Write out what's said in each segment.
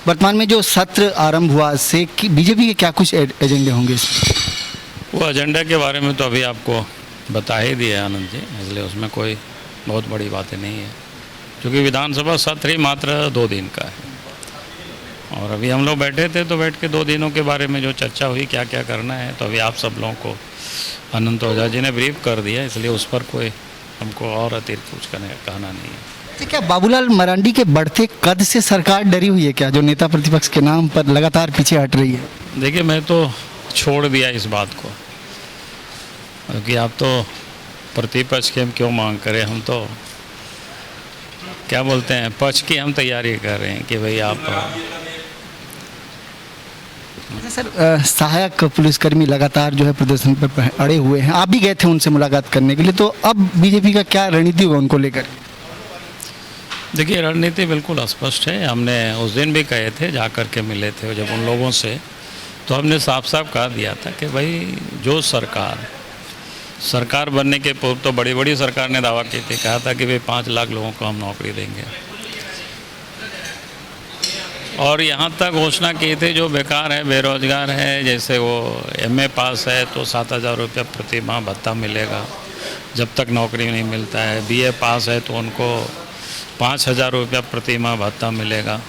वर्तमान में जो सत्र आरंभ हुआ से कि बीजेपी के क्या कुछ एजेंडे होंगे इसमें? वो एजेंडा के बारे में तो अभी आपको बता ही दिया आनंद जी, इसलिए उसमें कोई बहुत बड़ी बातें नहीं है, क्योंकि विधानसभा सत्र ही मात्र 2 दिन का है। और अभी हम लोग बैठे थे तो बैठ के 2 दिनों के बारे में जो चर्चा हुई, क्या क्या करना है, तो अभी आप सब लोगों को अनंत ओझा जी ने ब्रीफ कर दिया, इसलिए उस पर कोई हमको और अतिरिक्त कुछ कहना नहीं है। तो क्या बाबूलाल मरांडी के बढ़ते कद से सरकार डरी हुई है क्या, जो नेता प्रतिपक्ष के नाम पर लगातार पीछे हट रही है? देखिए, मैं तो छोड़ दिया इस बात को, क्योंकि आप तो प्रतिपक्ष की हम क्यों मांग करें, हम तो क्या बोलते हैं पक्ष की हम तैयारी कर रहे हैं कि भाई आप। अच्छा सर, सहायक पुलिसकर्मी लगातार जो है प्रदर्शन पर अड़े हुए हैं, आप भी गए थे उनसे मुलाकात करने के लिए, तो अब बीजेपी का क्या रणनीति होगा उनको लेकर? देखिए, रणनीति बिल्कुल स्पष्ट है। हमने उस दिन भी कहे थे, जा कर के मिले थे जब उन लोगों से, तो हमने साफ साफ कहा दिया था कि भाई जो सरकार बनने के पूर्व तो बड़ी बड़ी सरकार ने दावा की थी, कहा था कि भाई 5 लाख लोगों को हम नौकरी देंगे, और यहाँ तक घोषणा की थी जो बेकार है, बेरोजगार है, जैसे वो MA पास है तो 7,000 रुपये प्रति माह भत्ता मिलेगा जब तक नौकरी नहीं मिलता है, BA पास है तो उनको 5,000 रुपया प्रति माह भत्ता मिलेगा।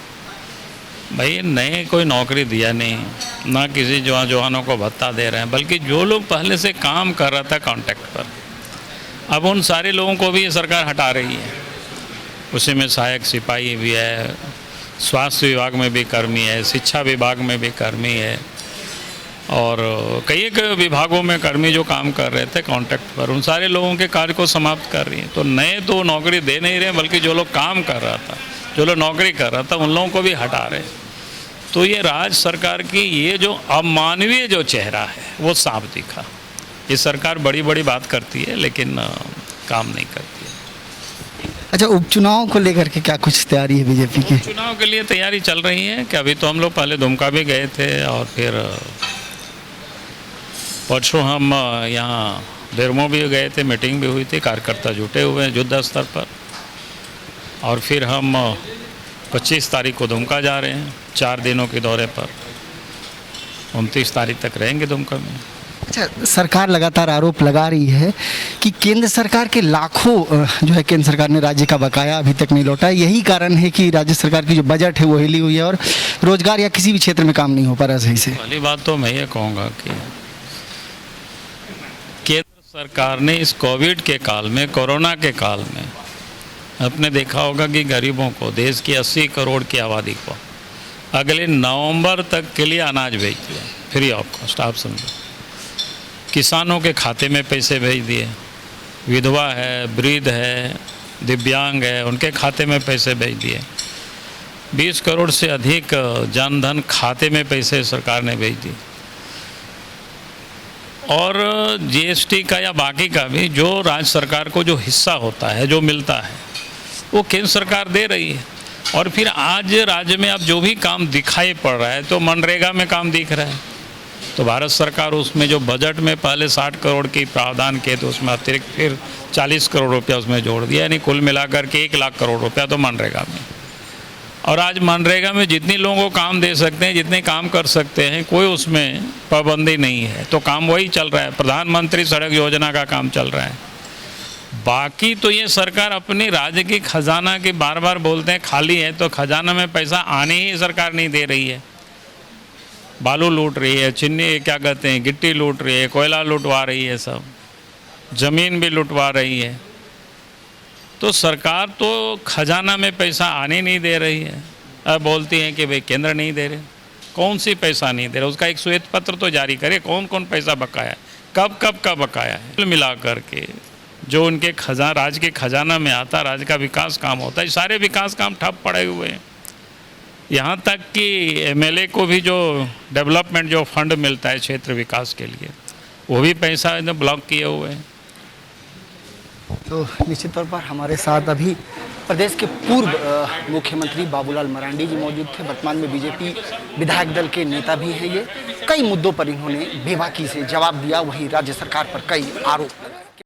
भाई नए कोई नौकरी दिया नहीं, ना किसी जवानों को भत्ता दे रहे हैं, बल्कि जो लोग पहले से काम कर रहा था कॉन्ट्रैक्ट पर, अब उन सारे लोगों को भी ये सरकार हटा रही है। उसी में सहायक सिपाही भी है, स्वास्थ्य विभाग में भी कर्मी है, शिक्षा विभाग में भी कर्मी है, और कई एक विभागों में कर्मी जो काम कर रहे थे कॉन्ट्रैक्ट पर, उन सारे लोगों के कार्य को समाप्त कर रही है। तो नए तो नौकरी दे नहीं रहे, बल्कि जो लोग काम कर रहा था, जो लोग नौकरी कर रहा था, उन लोगों को भी हटा रहे। तो ये राज्य सरकार की ये जो अमानवीय जो चेहरा है वो साफ दिखा। ये सरकार बड़ी बड़ी बात करती है लेकिन काम नहीं करती है। अच्छा, उपचुनाव को लेकर के क्या कुछ तैयारी है बीजेपी की? चुनाव के लिए तैयारी चल रही है कि अभी तो हम लोग पहले दुमका भी गए थे, और फिर परसों हम यहाँ बेरमो भी गए थे, मीटिंग भी हुई थी, कार्यकर्ता जुटे हुए हैं युद्ध स्तर पर, और फिर हम 25 तारीख को दुमका जा रहे हैं 4 दिनों के दौरे पर, 29 तारीख तक रहेंगे दुमका में। अच्छा, सरकार लगातार आरोप लगा रही है कि केंद्र सरकार के लाखों जो है केंद्र सरकार ने राज्य का बकाया अभी तक नहीं लौटा है, यही कारण है कि राज्य सरकार की जो बजट है वो हिली हुई है और रोजगार या किसी भी क्षेत्र में काम नहीं हो पा रहा सही से। पहली बात तो मैं ये कहूँगा कि केंद्र सरकार ने इस कोविड के काल में, कोरोना के काल में, आपने देखा होगा कि गरीबों को, देश की 80 करोड़ की आबादी को अगले नवंबर तक के लिए अनाज भेज दिया फ्री ऑफ कॉस्ट। आप समझो, किसानों के खाते में पैसे भेज दिए, विधवा है, वृद्ध है, दिव्यांग है, उनके खाते में पैसे भेज दिए, 20 करोड़ से अधिक जनधन खाते में पैसे सरकार ने भेज दिए, और GST का या बाकी का भी जो राज्य सरकार को जो हिस्सा होता है, जो मिलता है, वो केंद्र सरकार दे रही है। और फिर आज राज्य में अब जो भी काम दिखाई पड़ रहा है, तो मनरेगा में काम दिख रहा है, तो भारत सरकार उसमें जो बजट में पहले 60 करोड़ की प्रावधान किए, तो उसमें अतिरिक्त फिर 40 करोड़ रुपया उसमें जोड़ दिया, यानी कुल मिलाकर के 1 लाख करोड़ रुपया तो मनरेगा में। और आज मनरेगा में जितने लोगों को काम दे सकते हैं, जितने काम कर सकते हैं, कोई उसमें पाबंदी नहीं है, तो काम वही चल रहा है। प्रधानमंत्री सड़क योजना का काम चल रहा है। बाकी तो ये सरकार अपनी राज्य की खजाना की बार बार बोलते हैं खाली है, तो खजाना में पैसा आने ही सरकार नहीं दे रही है। बालू लूट रही है, चिन्नी क्या कहते हैं, गिट्टी लूट रही है, कोयला लुटवा रही है, सब ज़मीन भी लुटवा रही है। तो सरकार तो खजाना में पैसा आने नहीं दे रही है। अब बोलती हैं कि भाई केंद्र नहीं दे रहे। कौन सी पैसा नहीं दे रहे, उसका एक श्वेत पत्र तो जारी करे, कौन कौन पैसा बकाया है, कब कब का बकाया है। कुल मिला करके जो उनके राज्य के खजाना में आता, राज्य का विकास काम होता है, सारे विकास काम ठप पड़े हुए हैं। यहाँ तक कि MLA को भी जो डेवलपमेंट जो फंड मिलता है क्षेत्र विकास के लिए, वो भी पैसा एकदम ब्लॉक किए हुए हैं। तो निश्चित तौर पर हमारे साथ अभी प्रदेश के पूर्व मुख्यमंत्री बाबूलाल मरांडी जी मौजूद थे। वर्तमान में बीजेपी विधायक दल के नेता भी हैं। ये कई मुद्दों पर इन्होंने बेबाकी से जवाब दिया, वहीं राज्य सरकार पर कई आरोप